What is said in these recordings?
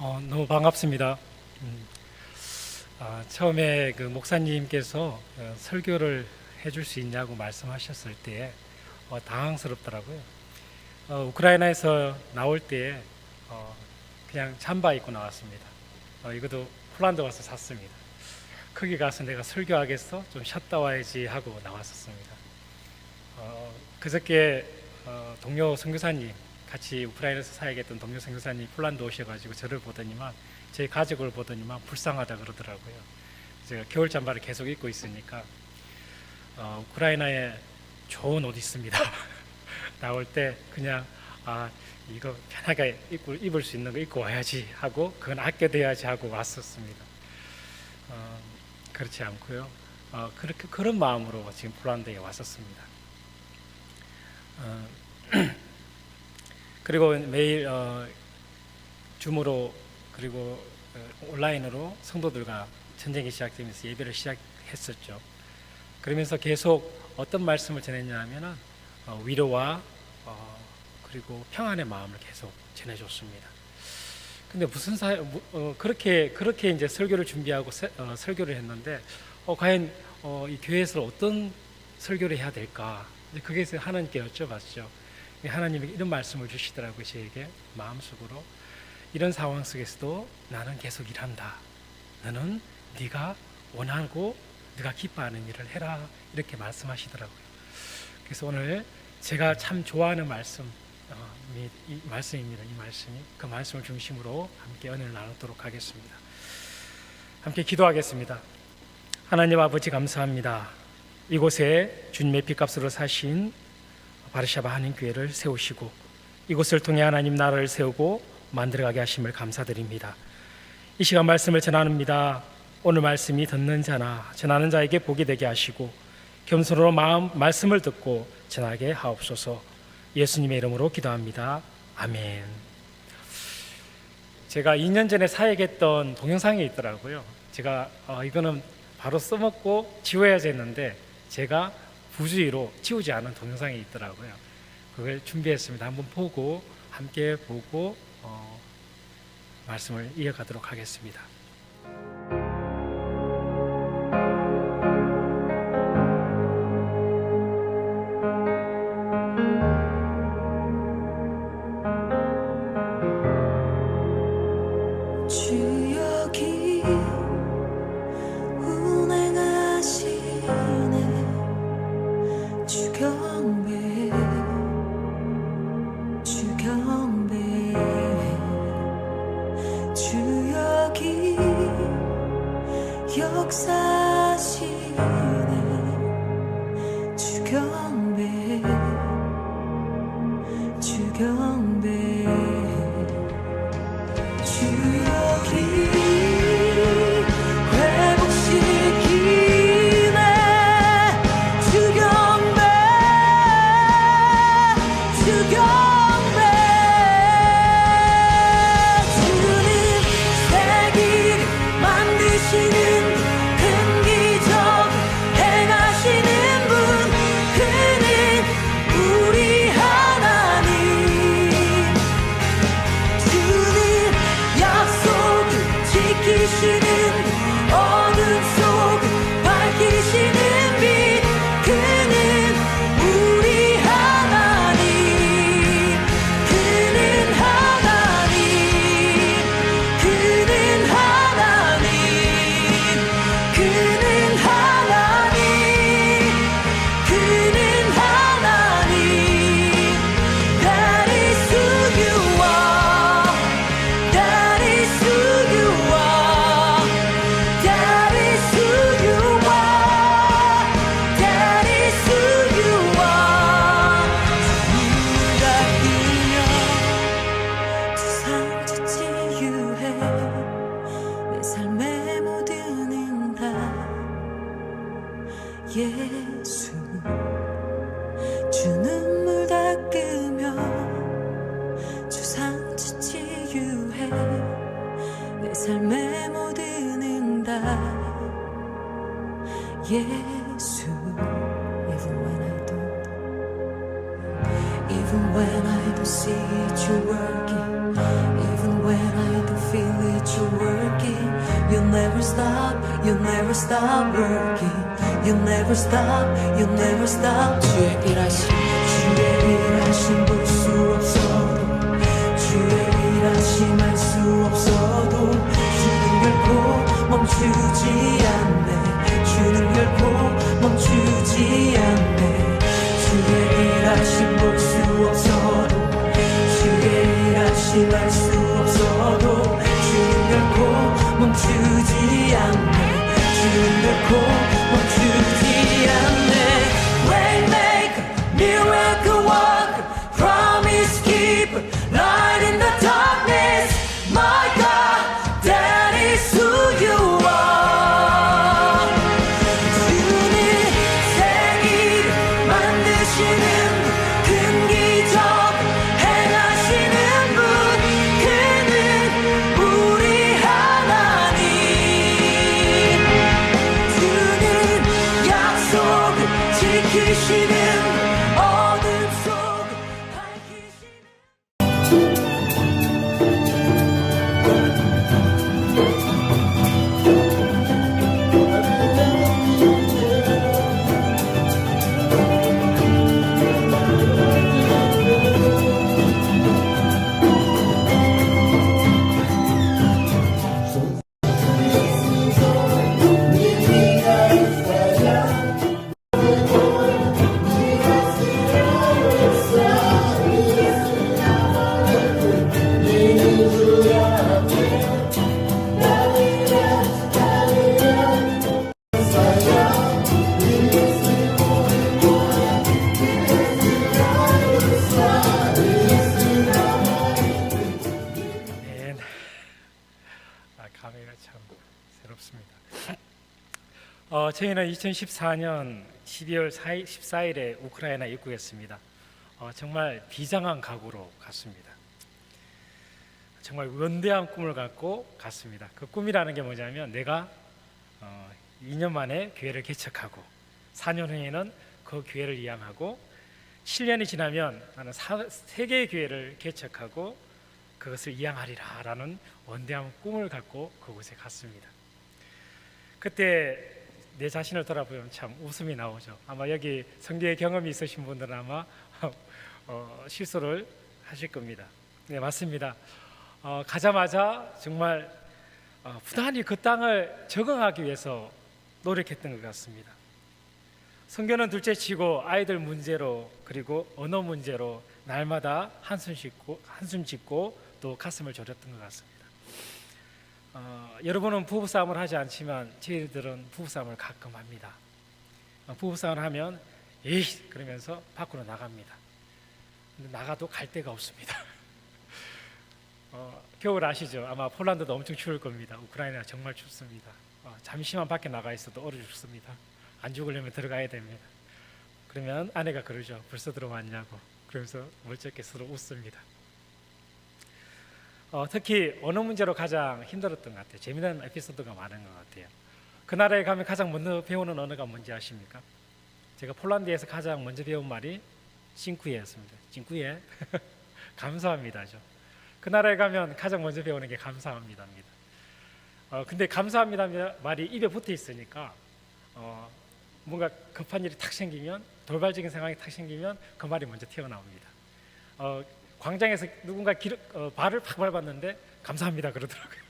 너무 반갑습니다. 처음에 그 목사님께서 설교를 해줄 수 있냐고 말씀하셨을 때 당황스럽더라고요. 우크라이나에서 나올 때 그냥 잠바 입고 나왔습니다. 이것도 폴란드 와서 샀습니다. 거기 가서 내가 설교하겠어? 좀 쉬었다 와야지 하고 나왔었습니다. 그저께 동료 선교사님, 같이 우크라이나에서 사역했던 동료 선교사님 폴란드 오셔가지고 저를 보더니만, 제 가족을 보더니만 불쌍하다 그러더라고요. 제가 겨울 잠바를 계속 입고 있으니까 우크라이나에 좋은 옷 있습니다. 나올 때 그냥 이거 편하게 입을 수 있는 거 입고 와야지 하고, 그건 아껴둬야지 하고 왔었습니다. 그렇지 않고요. 그런 마음으로 지금 폴란드에 왔었습니다. 그리고 매일 줌으로 그리고 온라인으로 성도들과 전쟁이 시작되면서 예배를 시작했었죠. 그러면서 계속 어떤 말씀을 전했냐 하면은 위로와 그리고 평안의 마음을 계속 전해줬습니다. 근데 무슨 그렇게 이제 설교를 준비하고 설교를 했는데 과연 이 교회에서 어떤 설교를 해야 될까? 그게 하나님께 여쭤봤죠. 하나님이 이런 말씀을 주시더라고요. 저에게 마음속으로, 이런 상황 속에서도 나는 계속 일한다. 너는 네가 원하고 네가 기뻐하는 일을 해라. 이렇게 말씀하시더라고요. 그래서 오늘 제가 참 좋아하는 이 말씀입니다. 이 말씀이, 그 말씀을 중심으로 함께 은혜를 나누도록 하겠습니다. 함께 기도하겠습니다. 하나님 아버지, 감사합니다. 이곳에 주님의 피값으로 사신 바르샤바 한인교회를 세우시고 이곳을 통해 하나님 나라를 세우고 만들어가게 하심을 감사드립니다. 이 시간 말씀을 전합니다. 오늘 말씀이 듣는 자나 전하는 자에게 복이 되게 하시고 겸손으로 말씀을 듣고 전하게 하옵소서. 예수님의 이름으로 기도합니다. 아멘. 제가 2년 전에 사역했던 동영상이 있더라고요. 제가 이거는 바로 써먹고 지워야지 했는데 제가 부주의로 지우지 않은 동영상이 있더라고요. 그걸 준비했습니다. 한번 함께 보고 말씀을 이어가도록 하겠습니다. 예수, 주 눈물 닦으며 주 상처 치유해 내 삶의 모든 응답. 예수, even when I don't see it, you're working. Even when I don't feel You'll never stop, you'll never stop working. You'll never stop, you'll never stop. 주의 일하심 볼 수 없어도, 주의 일하심 알 수 없어도, 주는 결코 멈추지 않네. 주는 결코 멈추지 않네. 주의 일하심 볼 수 없어도, 주의 일하심 알 수 없어도, 주는 결코 멈추지 않네. 주는 결코 멈추지 않네. Waymaker, miracle worker, promise keeper, light in the darkness. My God, that is who you are. 주는 세기를 만드시는 분, 큰 기적 행하시는 분, 그는 우리 하나님. 주는 약속을 지키시는 분, 어둠 속을 밝히시는 네. 감회가 참 새롭습니다. 저희는 2014년 12월 14일에 우크라이나 입국했습니다. 정말 비장한 각오로 갔습니다. 정말 원대한 꿈을 갖고 갔습니다. 그 꿈이라는 게 뭐냐면 내가 2년 만에 교회를 개척하고 4년 후에는 그 교회를 이양하고 7년이 지나면 나는 세계의 교회를 개척하고 그것을 이양하리라 라는 원대한 꿈을 갖고 그곳에 갔습니다. 그때 내 자신을 돌아보면 참 웃음이 나오죠. 아마 여기 성교의 경험이 있으신 분들은 아마 실수를 하실 겁니다. 네, 맞습니다. 가자마자 정말 부단히 그 땅을 적응하기 위해서 노력했던 것 같습니다. 성교는 둘째치고 아이들 문제로 그리고 언어 문제로 날마다 한숨 짓고 또 가슴을 졸였던 것 같습니다. 여러분은 부부싸움을 하지 않지만 저희들은 부부싸움을 가끔 합니다. 부부싸움을 하면 에이 그러면서 밖으로 나갑니다. 근데 나가도 갈 데가 없습니다. 겨울 아시죠? 아마 폴란드도 엄청 추울 겁니다. 우크라이나 정말 춥습니다. 잠시만 밖에 나가 있어도 얼어 죽습니다. 안 죽으려면 들어가야 됩니다. 그러면 아내가 그러죠. 벌써 들어왔냐고. 그러면서 멀쩡하게 서로 웃습니다. 특히 언어 문제로 가장 힘들었던 것 같아요. 재미난 에피소드가 많은 것 같아요. 그 나라에 가면 가장 먼저 배우는 언어가 뭔지 아십니까? 제가 폴란드에서 가장 먼저 배운 말이 징쿠예였습니다. 징쿠예 감사합니다죠. 그 나라에 가면 가장 먼저 배우는 게 감사합니다입니다. 근데 감사합니다 말이 입에 붙어 있으니까 뭔가 급한 일이 탁 생기면 돌발적인 상황이 탁 생기면 그 말이 먼저 튀어나옵니다. 광장에서 누군가 발을 팍 밟았는데 감사합니다 그러더라고요.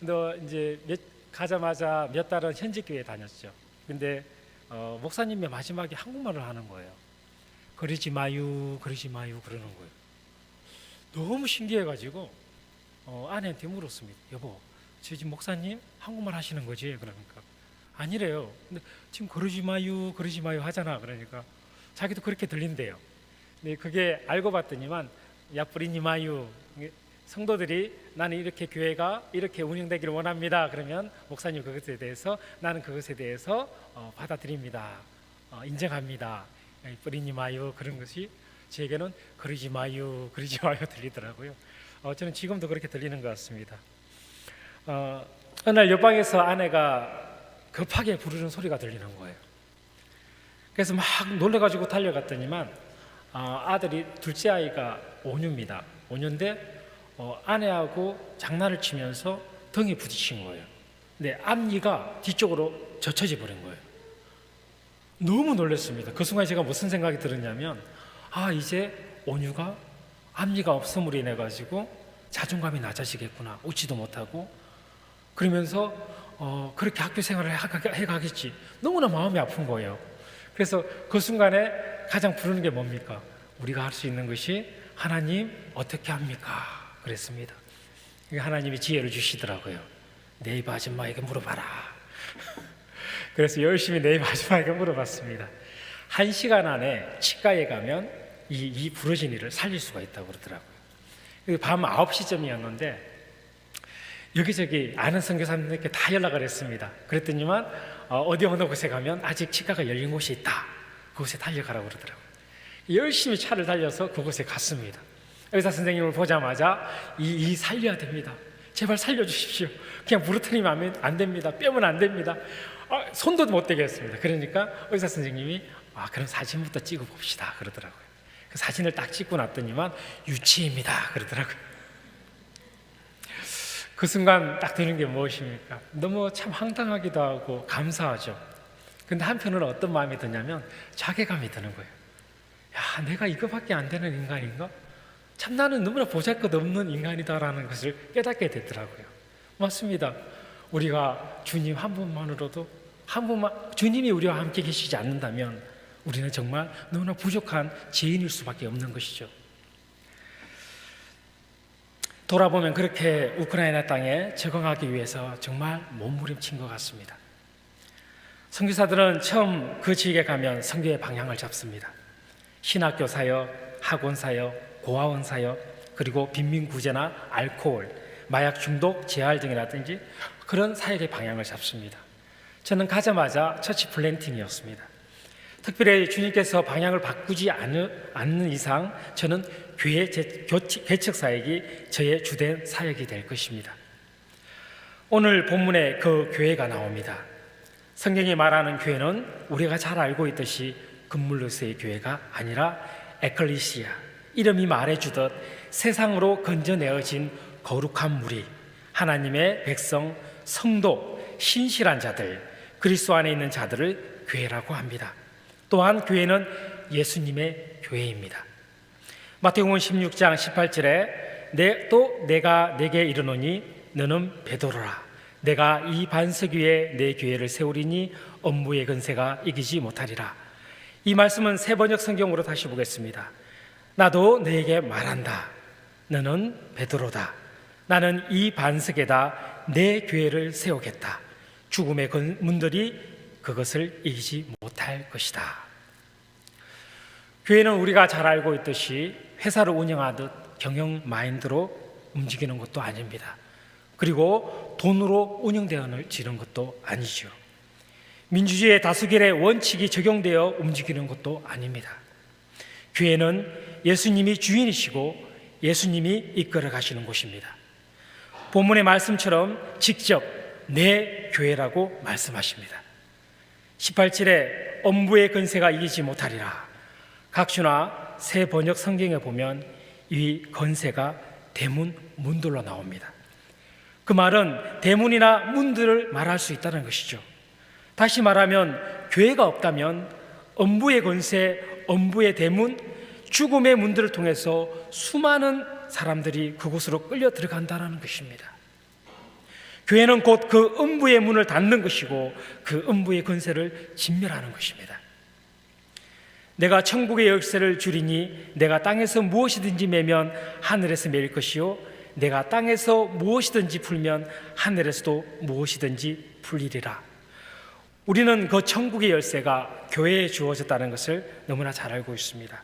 근데 이제 가자마자 몇 달은 현지 교회에 다녔죠. 근데 목사님이 마지막에 한국말을 하는 거예요. 그러지 마유 그러는 거예요. 너무 신기해가지고 아내한테 물었습니다. 여보, 저 지금 목사님 한국말 하시는 거지? 그러니까 아니래요. 근데 지금 그러지 마유 하잖아. 그러니까 자기도 그렇게 들린대요. 근데 그게 알고 봤더니만 야뿌리니 마유, 성도들이 나는 이렇게 교회가 이렇게 운영되기를 원합니다. 그러면 목사님 그것에 대해서 나는 그것에 대해서 받아들입니다. 인정합니다. 뿌리니 마유 그런 것이 제게는 그러지 마유 들리더라고요. 저는 지금도 그렇게 들리는 것 같습니다. 어느 날 옆방에서 아내가 급하게 부르는 소리가 들리는 거예요. 그래서 막 놀래가지고 달려갔더니만 아들이 둘째 아이가 5녀입니다. 5녀인데 아내하고 장난을 치면서 등에 부딪힌 거예요. 근데 앞니가 뒤쪽으로 젖혀져 버린 거예요. 너무 놀랐습니다. 그 순간 제가 무슨 생각이 들었냐면, 이제 온유가 앞니가 없음으로 인해 가지고 자존감이 낮아지겠구나, 웃지도 못하고. 그러면서 그렇게 학교 생활을 해가겠지. 너무나 마음이 아픈 거예요. 그래서 그 순간에 가장 부르는 게 뭡니까? 우리가 할 수 있는 것이 하나님 어떻게 합니까? 그랬습니다. 하나님이 지혜를 주시더라고요. 네이버 아줌마에게 물어봐라. 그래서 열심히 네이버 아줌마에게 물어봤습니다. 1시간 안에 치과에 가면 이 부러진 이를 살릴 수가 있다고 그러더라고요. 밤 9시쯤이었는데 여기저기 아는 선교사님들께 다 연락을 했습니다. 그랬더니만 어느 곳에 가면 아직 치과가 열린 곳이 있다, 그곳에 달려가라고 그러더라고요. 열심히 차를 달려서 그곳에 갔습니다. 의사 선생님을 보자마자 이 살려야 됩니다, 제발 살려주십시오, 그냥 부르트리면 안 됩니다, 빼면 안 됩니다, 손도 못 대게 했습니다. 그러니까 의사 선생님이 그럼 사진부터 찍어 봅시다 그러더라고요. 그 사진을 딱 찍고 났더니만 유치입니다 그러더라고요. 그 순간 딱 드는 게 무엇입니까? 너무 참 황당하기도 하고 감사하죠. 근데 한편으로는 어떤 마음이 드냐면 자괴감이 드는 거예요. 야, 내가 이거밖에 안 되는 인간인가? 참 나는 너무나 보잘것없는 인간이다라는 것을 깨닫게 되더라고요. 맞습니다. 우리가 주님 한 분만으로도, 주님이 우리와 함께 계시지 않는다면 우리는 정말 너무나 부족한 죄인일 수밖에 없는 것이죠. 돌아보면 그렇게 우크라이나 땅에 적응하기 위해서 정말 몸부림친 것 같습니다. 선교사들은 처음 그 지역에 가면 선교의 방향을 잡습니다. 신학교 사역, 학원 사역, 고아원 사역, 그리고 빈민구제나 알코올, 마약 중독 재활 등이라든지 그런 사역의 방향을 잡습니다. 저는 가자마자 처치 플랜팅이었습니다. 특별히 주님께서 방향을 바꾸지 않는 이상 저는 교회 개척 사역이 저의 주된 사역이 될 것입니다. 오늘 본문에 그 교회가 나옵니다. 성경이 말하는 교회는 우리가 잘 알고 있듯이 금물로서의 교회가 아니라 에클리시아, 이름이 말해주듯 세상으로 건져내어진 거룩한 무리, 하나님의 백성, 성도, 신실한 자들, 그리스도 안에 있는 자들을 교회라고 합니다. 또한 교회는 예수님의 교회입니다. 마태복음 16장 18절에 또 내가 내게 이르노니 너는 베드로라, 내가 이 반석 위에 내 교회를 세우리니 엄무의 권세가 이기지 못하리라. 이 말씀은 새 번역 성경으로 다시 보겠습니다. 나도 너에게 말한다. 너는 베드로다. 나는 이 반석에다 내 교회를 세우겠다. 죽음의 문들이 그것을 이기지 못할 것이다. 교회는 우리가 잘 알고 있듯이 회사를 운영하듯 경영 마인드로 움직이는 것도 아닙니다. 그리고 돈으로 운영되어지는 것도 아니죠. 민주주의의 다수결의 원칙이 적용되어 움직이는 것도 아닙니다. 교회는 예수님이 주인이시고 예수님이 이끌어 가시는 곳입니다. 본문의 말씀처럼 직접 내 교회라고 말씀하십니다. 18절에 엄부의 권세가 이기지 못하리라. 각주나 새 번역 성경에 보면 이 권세가 대문, 문들로 나옵니다. 그 말은 대문이나 문들을 말할 수 있다는 것이죠. 다시 말하면 교회가 없다면 엄부의 권세, 엄부의 대문, 죽음의 문들을 통해서 수많은 사람들이 그곳으로 끌려 들어간다는 것입니다. 교회는 곧 그 음부의 문을 닫는 것이고 그 음부의 권세를 진멸하는 것입니다. 내가 천국의 열쇠를 주리니 내가 땅에서 무엇이든지 매면 하늘에서 매일 것이요 내가 땅에서 무엇이든지 풀면 하늘에서도 무엇이든지 풀리리라. 우리는 그 천국의 열쇠가 교회에 주어졌다는 것을 너무나 잘 알고 있습니다.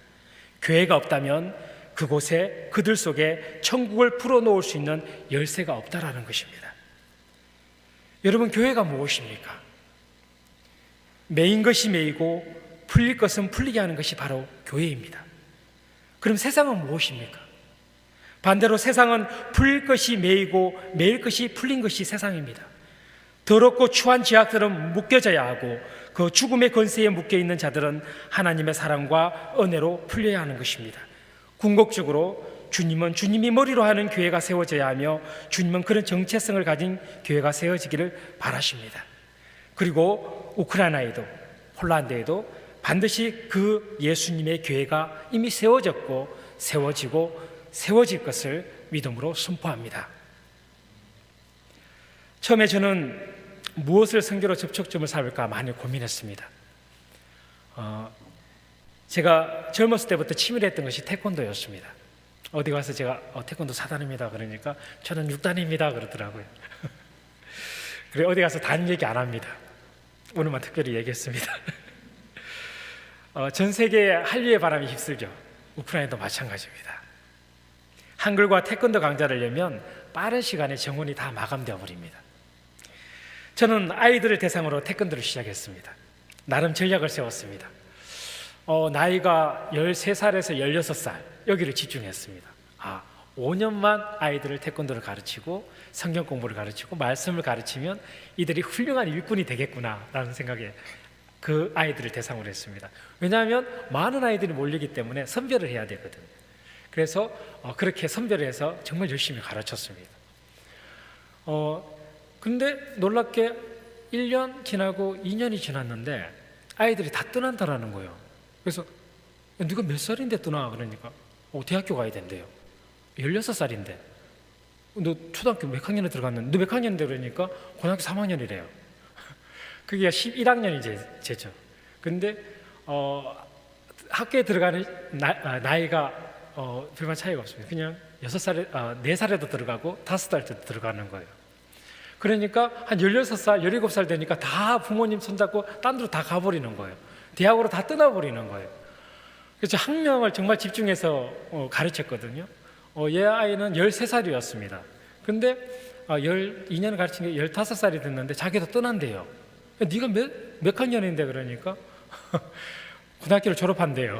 교회가 없다면 그곳에 그들 속에 천국을 풀어놓을 수 있는 열쇠가 없다라는 것입니다. 여러분, 교회가 무엇입니까? 매인 것이 매이고 풀릴 것은 풀리게 하는 것이 바로 교회입니다. 그럼 세상은 무엇입니까? 반대로 세상은 풀릴 것이 매이고 매일 것이 풀린 것이 세상입니다. 더럽고 추한 죄악들은 묶여져야 하고 그 죽음의 권세에 묶여있는 자들은 하나님의 사랑과 은혜로 풀려야 하는 것입니다. 궁극적으로 주님은 주님이 머리로 하는 교회가 세워져야 하며 주님은 그런 정체성을 가진 교회가 세워지기를 바라십니다. 그리고 우크라이나에도 폴란드에도 반드시 그 예수님의 교회가 이미 세워졌고 세워지고 세워질 것을 믿음으로 선포합니다. 처음에 저는 무엇을 선교로 접촉점을 삼을까 많이 고민했습니다. 제가 젊었을 때부터 치밀했던 했던 것이 태권도였습니다. 어디 가서 제가 태권도 4단입니다 그러니까 저는 6단입니다 그러더라고요. 그래 어디 가서 단 얘기 안 합니다. 오늘만 특별히 얘기했습니다. 전 세계에 한류의 바람이 휩쓸죠. 우크라이나도 마찬가지입니다. 한글과 태권도 강좌를 열면 빠른 시간에 정원이 다 마감되어 버립니다. 저는 아이들을 대상으로 태권도를 시작했습니다. 나름 전략을 세웠습니다. 나이가 13살에서 16살 여기를 집중했습니다. 5년만 아이들을 태권도를 가르치고 성경 공부를 가르치고 말씀을 가르치면 이들이 훌륭한 일꾼이 되겠구나라는 생각에 그 아이들을 대상으로 했습니다. 왜냐하면 많은 아이들이 몰리기 때문에 선별을 해야 되거든요. 그래서 그렇게 선별을 해서 정말 열심히 가르쳤습니다. 근데 놀랍게 1년 지나고 2년이 지났는데 아이들이 다 떠난다라는 거예요. 그래서 네가 몇 살인데 떠나? 그러니까 대학교 가야 된대요. 16살인데 너 초등학교 몇 학년에 들어갔는데 너 몇 학년인데 그러니까 고등학교 3학년이래요. 그게 11학년이 제죠. 근데 학교에 들어가는 나이가 별반 차이가 없습니다. 그냥 6살에 4살에도 들어가고 5살 때도 들어가는 거예요. 그러니까 한 16살, 17살 되니까 다 부모님 손잡고 딴 데로 다 가버리는 거예요. 대학으로 다 떠나버리는 거예요. 그래서 학명을 정말 집중해서 가르쳤거든요. 얘 아이는 13살이었습니다. 근데 2년을 가르친 게 15살이 됐는데 자기도 떠난대요. 네가 몇 학년인데 그러니까 고등학교를 졸업한대요.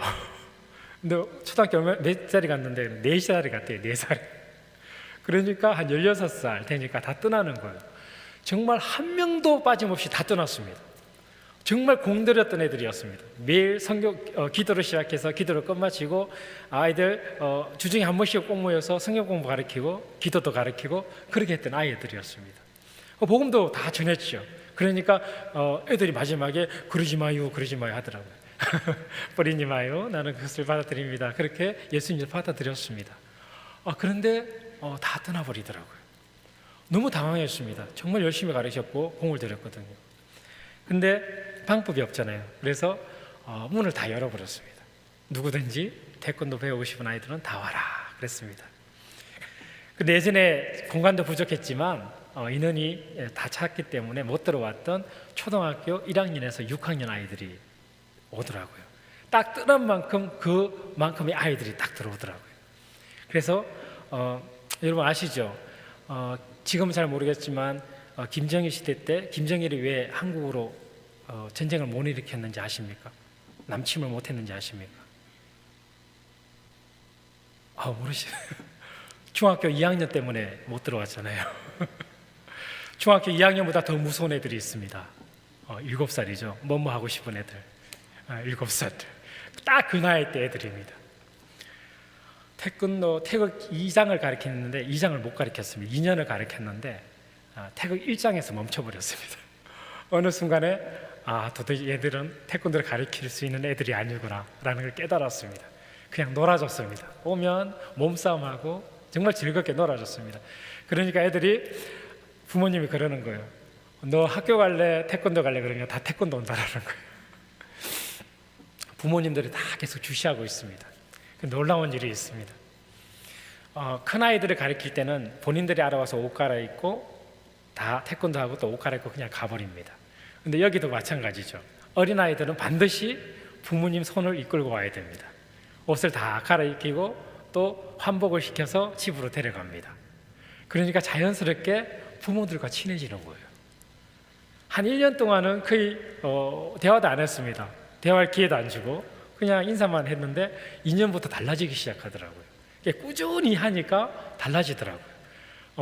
근데 초등학교 몇 살이 갔는데 4살이 갔대요. 4살. 그러니까 한 16살 되니까 다 떠나는 거예요. 정말 한 명도 빠짐없이 다 떠났습니다. 정말 공들였던 애들이었습니다. 매일 기도를 시작해서 기도를 끝마치고 아이들 주중에 한 번씩 꼭 모여서 성경 공부 가르치고 기도도 가르치고 그렇게 했던 아이들이었습니다. 복음도 다 전했죠. 그러니까 애들이 마지막에 그러지 마요 하더라고요. 버리지 마요. 나는 그것을 받아들입니다. 그렇게 예수님을 받아들였습니다. 그런데 다 떠나버리더라고요. 너무 당황했습니다. 정말 열심히 가르쳤고 공을 들였거든요. 근데 방법이 없잖아요. 그래서 문을 다 열어버렸습니다. 누구든지 태권도 배우고 싶은 아이들은 다 와라 그랬습니다. 근데 예전에 공간도 부족했지만 인원이 다 찼기 때문에 못 들어왔던 초등학교 1학년에서 6학년 아이들이 오더라고요. 딱 뜨는 만큼 그만큼의 아이들이 딱 들어오더라고요. 그래서 여러분 아시죠? 지금은 잘 모르겠지만 김정일 시대 때 김정일이 왜 한국으로 전쟁을 못 일으켰는지 아십니까? 남침을 못했는지 아십니까? 모르시네요. 중학교 2학년 때문에 못 들어왔잖아요. 중학교 2학년보다 더 무서운 애들이 있습니다. 7살이죠. 뭐뭐 하고 싶은 애들. 7살. 딱 그 나이 때 애들입니다. 태권도 태극 2장을 가르쳤는데 2장을 못 가르쳤습니다. 2년을 가르쳤는데 태극 1장에서 멈춰버렸습니다. 어느 순간에 도대체 얘들은 태권도를 가르칠 수 있는 애들이 아니구나 라는 걸 깨달았습니다. 그냥 놀아줬습니다. 오면 몸싸움하고 정말 즐겁게 놀아줬습니다. 그러니까 애들이 부모님이 그러는 거예요. 너 학교 갈래? 태권도 갈래? 그러면 다 태권도 온다라는 거예요. 부모님들이 다 계속 주시하고 있습니다. 놀라운 일이 있습니다. 큰 아이들을 가르칠 때는 본인들이 알아와서 옷 갈아입고 다 태권도 하고 또 옷 갈아입고 그냥 가버립니다. 근데 여기도 마찬가지죠. 어린아이들은 반드시 부모님 손을 이끌고 와야 됩니다. 옷을 다 갈아입히고 또 환복을 시켜서 집으로 데려갑니다. 그러니까 자연스럽게 부모들과 친해지는 거예요. 한 1년 동안은 거의 대화도 안 했습니다. 대화할 기회도 안 주고 그냥 인사만 했는데 2년부터 달라지기 시작하더라고요. 꾸준히 하니까 달라지더라고요.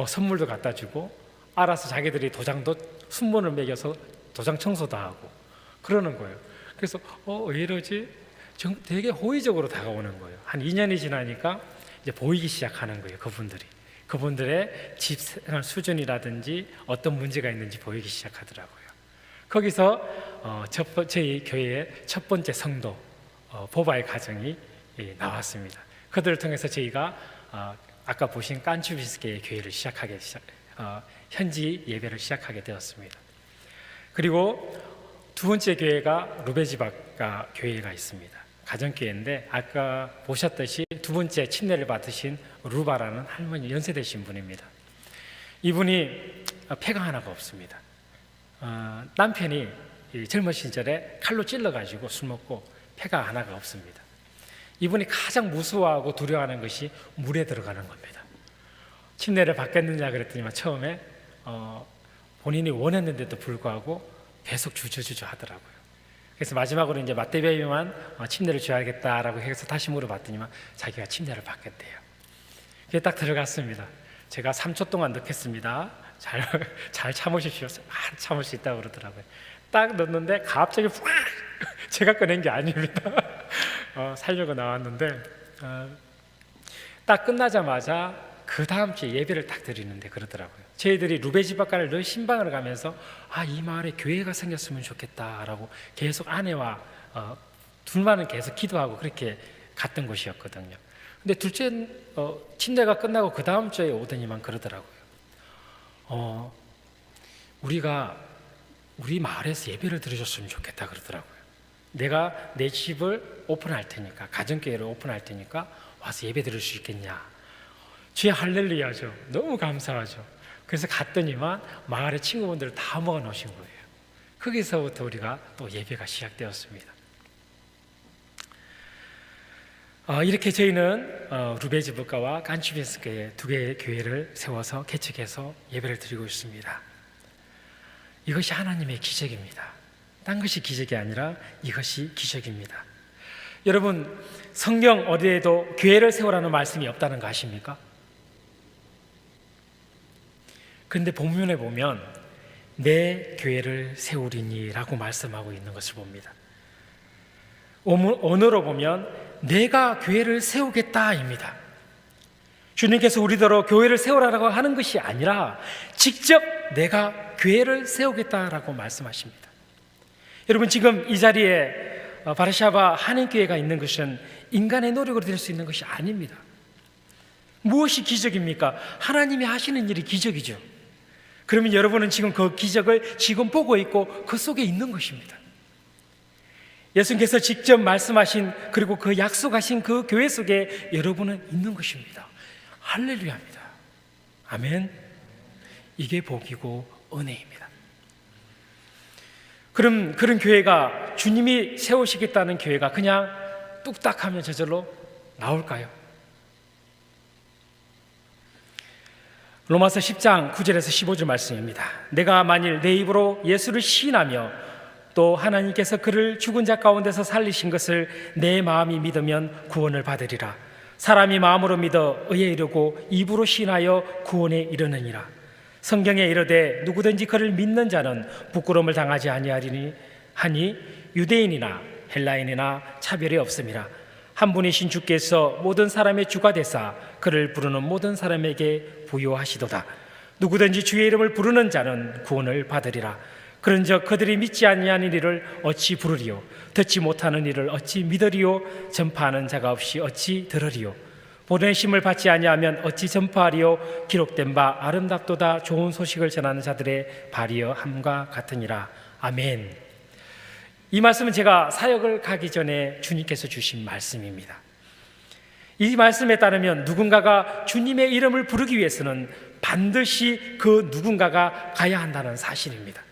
선물도 갖다 주고 알아서 자기들이 도장도 순번을 매겨서 도장 청소도 하고 그러는 거예요. 그래서 왜 이러지? 되게 호의적으로 다가오는 거예요. 한 2년이 지나니까 이제 보이기 시작하는 거예요. 그분들의 집 생활 수준이라든지 어떤 문제가 있는지 보이기 시작하더라고요. 거기서 저희 교회의 첫 번째 성도 보바의 가정이 나왔습니다. 그들을 통해서 저희가 아까 보신 깐추비스케의 교회를 현지 예배를 시작하게 되었습니다. 그리고 두 번째 교회가 루베지바카 교회가 있습니다. 가정교회인데 아까 보셨듯이 두 번째 침례를 받으신 루바라는 할머니, 연세되신 분입니다. 이분이 폐가 하나가 없습니다. 남편이 젊은 시절에 칼로 찔러가지고 술 먹고 폐가 하나가 없습니다. 이분이 가장 무서워하고 두려워하는 것이 물에 들어가는 겁니다. 침례를 받겠느냐 그랬더니만 처음에 본인이 원했는데도 불구하고 계속 주저주저 하더라고요. 그래서 마지막으로 이제 맞대배비만 침례를 줘야겠다라고 해서 다시 물어봤더니만 자기가 침례를 받겠대요. 그게 딱 들어갔습니다. 제가 3초 동안 넣겠습니다. 잘 참으십시오. 참을 수 있다고 그러더라고요. 딱 넣었는데 갑자기 훅 제가 꺼낸 게 아닙니다. 살려고 나왔는데 딱 끝나자마자 그 다음 주에 예배를 딱 드리는데 그러더라고요. 저희들이 루베지바카를 늘 신방을 가면서 이 마을에 교회가 생겼으면 좋겠다라고 계속 아내와 둘만은 계속 기도하고 그렇게 갔던 곳이었거든요. 근데 둘째 침례가 끝나고 그 다음 주에 오더니만 그러더라고요. 우리 마을에서 예배를 드려줬으면 좋겠다 그러더라고요. 내가 내 집을 오픈할 테니까, 가정교회를 오픈할 테니까 와서 예배 드릴 수 있겠냐. 주의 할렐루야죠. 너무 감사하죠. 그래서 갔더니만 마을의 친구분들을 다 모아 놓으신 거예요. 거기서부터 우리가 또 예배가 시작되었습니다. 이렇게 저희는 루베지바카와 깐추빈스크의 두 개의 교회를 세워서 개척해서 예배를 드리고 있습니다. 이것이 하나님의 기적입니다. 딴 것이 기적이 아니라 이것이 기적입니다. 여러분, 성경 어디에도 교회를 세우라는 말씀이 없다는 거 아십니까? 그런데 본문에 보면 내 교회를 세우리니 라고 말씀하고 있는 것을 봅니다. 언어로 보면 내가 교회를 세우겠다입니다. 주님께서 우리더러 교회를 세우라고 하는 것이 아니라 직접 내가 교회를 세우겠다라고 말씀하십니다. 여러분, 지금 이 자리에 바르샤바 한인교회가 있는 것은 인간의 노력으로 될 수 있는 것이 아닙니다. 무엇이 기적입니까? 하나님이 하시는 일이 기적이죠. 그러면 여러분은 지금 그 기적을 지금 보고 있고 그 속에 있는 것입니다. 예수님께서 직접 말씀하신 그리고 그 약속하신 그 교회 속에 여러분은 있는 것입니다. 할렐루야입니다. 아멘. 이게 복이고 은혜입니다. 그럼 그런 교회가, 주님이 세우시겠다는 교회가 그냥 뚝딱하면 저절로 나올까요? 로마서 10장 9절에서 15절 말씀입니다. 내가 만일 내 입으로 예수를 시인하며 또 하나님께서 그를 죽은 자 가운데서 살리신 것을 내 마음이 믿으면 구원을 받으리라. 사람이 마음으로 믿어 의에 이르고 입으로 시인하여 구원에 이르느니라. 성경에 이르되 누구든지 그를 믿는 자는 부끄러움을 당하지 아니하리니 하니 유대인이나 헬라인이나 차별이 없음이라. 한 분이신 주께서 모든 사람의 주가 되사 그를 부르는 모든 사람에게 부요하시도다. 누구든지 주의 이름을 부르는 자는 구원을 받으리라. 그런즉 그들이 믿지 아니하는 이를 어찌 부르리요? 듣지 못하는 이를 어찌 믿으리요? 전파하는 자가 없이 어찌 들으리요? 보내심을 받지 아니하면 어찌 전파하리요? 기록된 바 아름답도다 좋은 소식을 전하는 자들의 발이여 함과 같으니라. 아멘. 이 말씀은 제가 사역을 가기 전에 주님께서 주신 말씀입니다. 이 말씀에 따르면 누군가가 주님의 이름을 부르기 위해서는 반드시 그 누군가가 가야 한다는 사실입니다.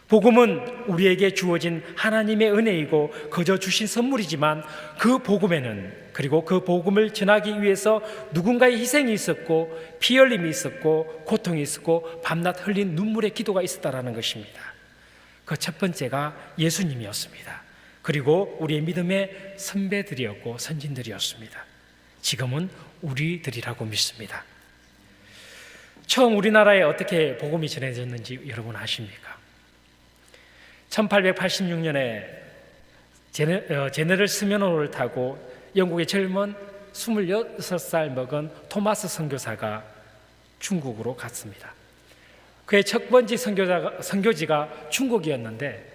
복음은 우리에게 주어진 하나님의 은혜이고 거저 주신 선물이지만 그 복음에는, 그리고 그 복음을 전하기 위해서 누군가의 희생이 있었고 피 흘림이 있었고 고통이 있었고 밤낮 흘린 눈물의 기도가 있었다라는 것입니다. 그 첫 번째가 예수님이었습니다. 그리고 우리의 믿음의 선배들이었고 선진들이었습니다. 지금은 우리들이라고 믿습니다. 처음 우리나라에 어떻게 복음이 전해졌는지 여러분 아십니까? 1886년에 제너럴 스미노를 타고 영국의 젊은 26살 먹은 토마스 선교사가 중국으로 갔습니다. 그의 첫 번째 선교지가 중국이었는데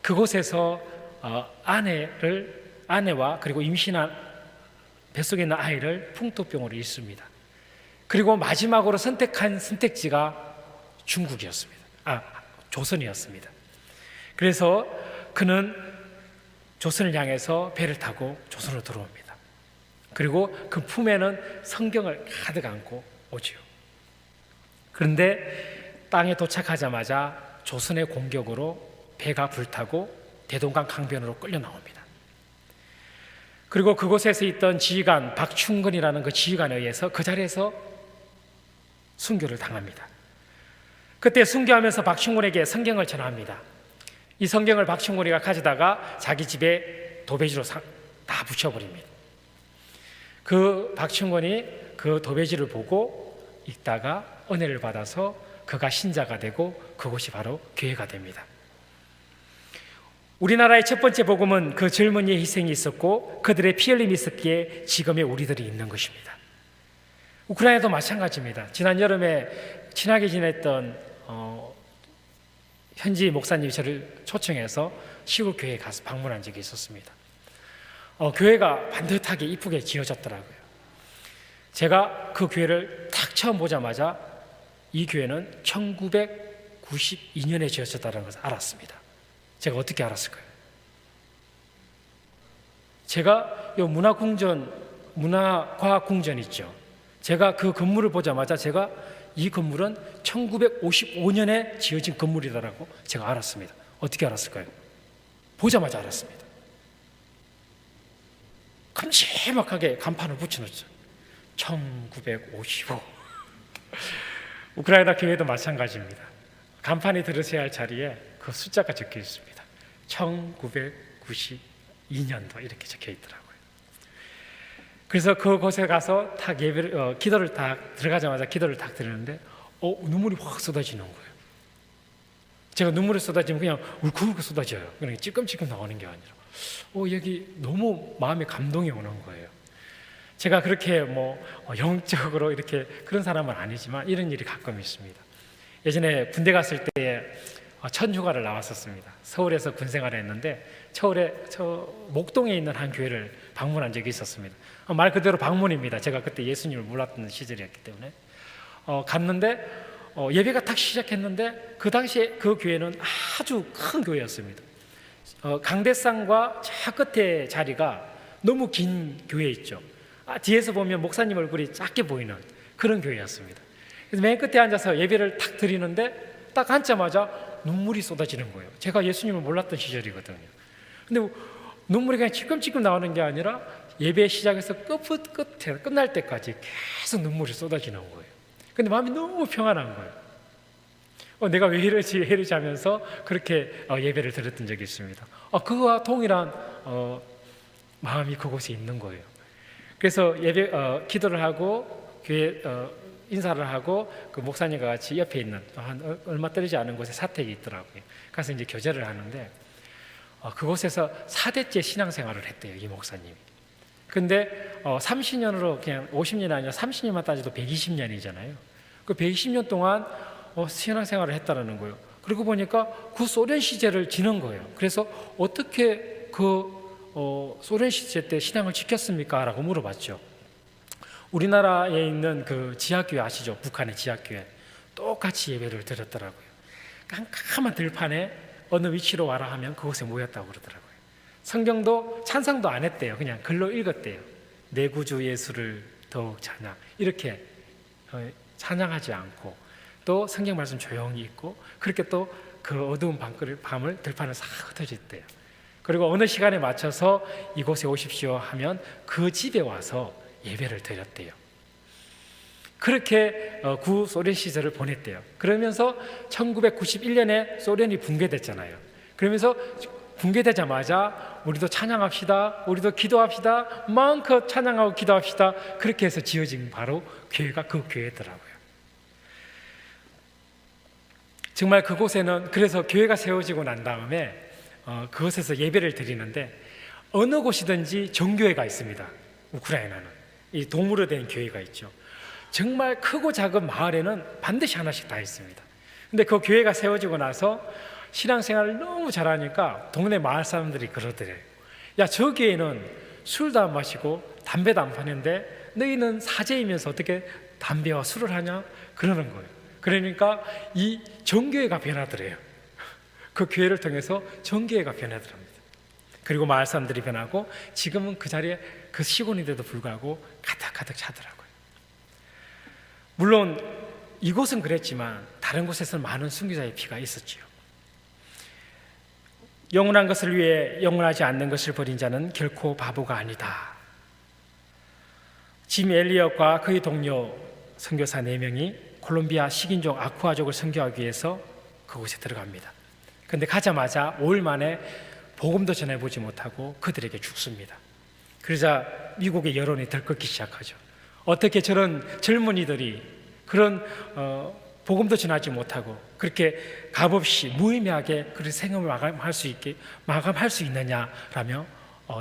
그곳에서 아내와 그리고 임신한 뱃속에 있는 아이를 풍토병으로 잃습니다. 그리고 마지막으로 선택한 선택지가 중국이었습니다. 조선이었습니다. 그래서 그는 조선을 향해서 배를 타고 조선으로 들어옵니다. 그리고 그 품에는 성경을 가득 안고 오지요. 그런데 땅에 도착하자마자 조선의 공격으로 배가 불타고 대동강 강변으로 끌려 나옵니다. 그리고 그곳에서 있던 지휘관 박충근이라는 그 지휘관에 의해서 그 자리에서 순교를 당합니다. 그때 순교하면서 박충근에게 성경을 전합니다. 이 성경을 박충근이가 가져다가 자기 집에 도배지로 다 붙여버립니다. 그 박충근이 그 도배지를 보고 읽다가 은혜를 받아서 그가 신자가 되고 그곳이 바로 교회가 됩니다. 우리나라의 첫 번째 복음은 그 젊은이의 희생이 있었고 그들의 피 흘림이 있었기에 지금의 우리들이 있는 것입니다. 우크라이나도 마찬가지입니다. 지난 여름에 친하게 지냈던 현지 목사님이 저를 초청해서 시골 교회에 가서 방문한 적이 있었습니다. 교회가 반듯하게 이쁘게 지어졌더라고요. 제가 그 교회를 딱 처음 보자마자 이 교회는 1992년에 지어졌다는 것을 알았습니다. 제가 어떻게 알았을까요? 제가 이 문화과학궁전 있죠. 제가 그 건물을 보자마자 제가 이 건물은 1955년에 지어진 건물이라고 제가 알았습니다. 어떻게 알았을까요? 보자마자 알았습니다. 큼지막하게 간판을 붙여놓죠. 1955. 우크라이나 교회도 마찬가지입니다. 간판이 들으셔야 할 자리에 그 숫자가 적혀 있습니다. 1992년도 이렇게 적혀 있더라고요. 그래서 그곳에 가서 딱 기도를 딱 들어가자마자 기도를 딱 드리는데 눈물이 확 쏟아지는 거예요. 제가 눈물이 쏟아지면 그냥 울컥울컥 쏟아져요. 그냥 찔끔찔끔 나오는 게 아니라 여기 너무 마음에 감동이 오는 거예요. 제가 그렇게 영적으로 이렇게 그런 사람은 아니지만 이런 일이 가끔 있습니다. 예전에 군대 갔을 때에 천휴가를 나왔었습니다. 서울에서 군 생활을 했는데 목동에 있는 한 교회를 방문한 적이 있었습니다. 말 그대로 방문입니다. 제가 그때 예수님을 몰랐던 시절이었기 때문에 갔는데 예배가 딱 시작했는데 그 당시에 그 교회는 아주 큰 교회였습니다. 강대상과 저 끝에 자리가 너무 긴 교회 있죠. 뒤에서 보면 목사님 얼굴이 작게 보이는 그런 교회였습니다. 그래서 맨 끝에 앉아서 예배를 딱 드리는데 딱 앉자마자 눈물이 쏟아지는 거예요. 제가 예수님을 몰랐던 시절이거든요. 근데 눈물이 그냥 찔끔찔끔 나오는 게 아니라 예배 시작해서 끝에 끝날 때까지 계속 눈물이 쏟아지는 거예요. 근데 마음이 너무 평안한 거예요. 내가 왜 이러지 하면서 그렇게 예배를 드렸던 적이 있습니다. 그와 동일한 마음이 그곳에 있는 거예요. 그래서 기도를 하고 교회 인사를 하고 그 목사님과 같이 옆에 있는 한 얼마 떨어지지 않은 곳에 사택이 있더라고요. 가서 이제 교제를 하는데 그곳에서 4대째 신앙생활을 했대요, 이 목사님이. 근데 30년으로 그냥 50년이 아니라 30년만 따져도 120년이잖아요. 그 120년 동안 신앙생활을 했다는 거예요. 그리고 보니까 구소련 시제를 지는 거예요. 그래서 어떻게 소련 시제 때 신앙을 지켰습니까? 라고 물어봤죠. 우리나라에 있는 그 지하교회 아시죠? 북한의 지하교회 똑같이 예배를 드렸더라고요. 깜깜한 들판에 어느 위치로 와라 하면 그곳에 모였다고 그러더라고요. 성경도 찬상도 안 했대요. 그냥 글로 읽었대요. 내 구주 예수를 더욱 찬양, 이렇게 찬양하지 않고 또 성경 말씀 조용히 읽고 그렇게 또 그 어두운 밤을 들판을 싹 흩어졌대요. 그리고 어느 시간에 맞춰서 이곳에 오십시오 하면 그 집에 와서 예배를 드렸대요. 그렇게 구소련 시절을 보냈대요. 그러면서 1991년에 소련이 붕괴됐잖아요. 그러면서 붕괴되자마자 우리도 찬양합시다, 우리도 기도합시다, 마음껏 찬양하고 기도합시다, 그렇게 해서 지어진 바로 교회가 그 교회더라고요. 정말 그곳에는 그래서 교회가 세워지고 난 다음에 그곳에서 예배를 드리는데 어느 곳이든지 정교회가 있습니다. 우크라이나는 이 동물로 된 교회가 있죠. 정말 크고 작은 마을에는 반드시 하나씩 다 있습니다. 근데 그 교회가 세워지고 나서 신앙생활을 너무 잘하니까 동네 마을 사람들이 그러더래요. 야, 저 교회는 술도 안 마시고 담배도 안 파는데 너희는 사제이면서 어떻게 담배와 술을 하냐? 그러는 거예요. 그러니까 이 정교회가 변하더래요. 그 교회를 통해서 정교회가 변하더랍니다. 그리고 마을 사람들이 변하고 지금은 그 자리에 그 시골인데도 불구하고 가득 차더라고요. 물론 이곳은 그랬지만 다른 곳에서는 많은 순교자의 피가 있었지요. 영원한 것을 위해 영원하지 않는 것을 버린 자는 결코 바보가 아니다. 짐 엘리엇과 그의 동료 선교사 4명이 콜롬비아 식인종 아쿠아족을 선교하기 위해서 그곳에 들어갑니다. 그런데 가자마자 5일 만에 복음도 전해보지 못하고 그들에게 죽습니다. 그러자 미국의 여론이 들끓기 시작하죠. 어떻게 저런 젊은이들이 그런 복음도 전하지 못하고 그렇게 값없이 무의미하게 그런 생업을 마감할 수 있느냐라며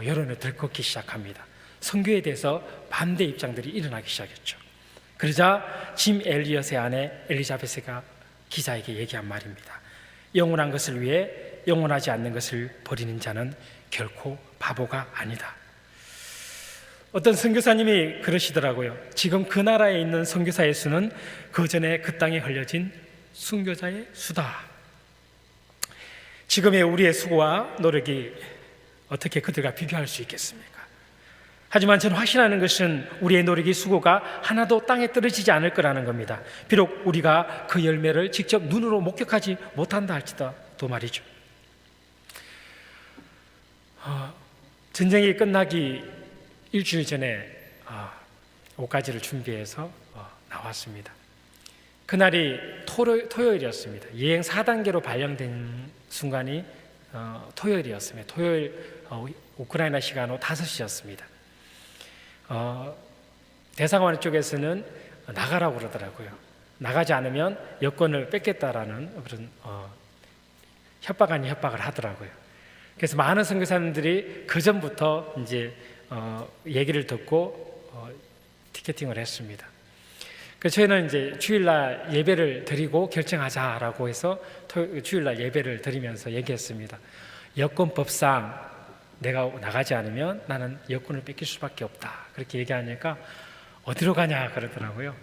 여론이 들끓기 시작합니다. 선교에 대해서 반대 입장들이 일어나기 시작했죠. 그러자 짐 엘리엇의 아내 엘리자베스가 기자에게 얘기한 말입니다. 영원한 것을 위해 영원하지 않는 것을 버리는 자는 결코 바보가 아니다. 어떤 선교사님이 그러시더라고요. 지금 그 나라에 있는 선교사의 수는 그 전에 그 땅에 흘려진 순교자의 수다. 지금의 우리의 수고와 노력이 어떻게 그들과 비교할 수 있겠습니까? 하지만 저는 확신하는 것은 우리의 노력이 수고가 하나도 땅에 떨어지지 않을 거라는 겁니다. 비록 우리가 그 열매를 직접 눈으로 목격하지 못한다 할지라도 말이죠. 전쟁이 끝나기 일주일 전에 옷가지를 준비해서 나왔습니다. 그날이 토요일이었습니다. 여행 4단계로 발령된 순간이 토요일이었습니다. 토요일 우크라이나 시간으로 5시였습니다. 대사관 쪽에서는 나가라고 그러더라고요. 나가지 않으면 여권을 뺏겠다라는 그런 협박 아닌 협박을 하더라고요. 그래서 많은 선교사님들이 그 전부터 이제 얘기를 듣고 티켓팅을 했습니다. 그래서 저희는 이제 주일날 예배를 드리고 결정하자라고 해서 주일날 예배를 드리면서 얘기했습니다. 여권법상 내가 나가지 않으면 나는 여권을 뺏길 수밖에 없다. 그렇게 얘기하니까 어디로 가냐 그러더라고요.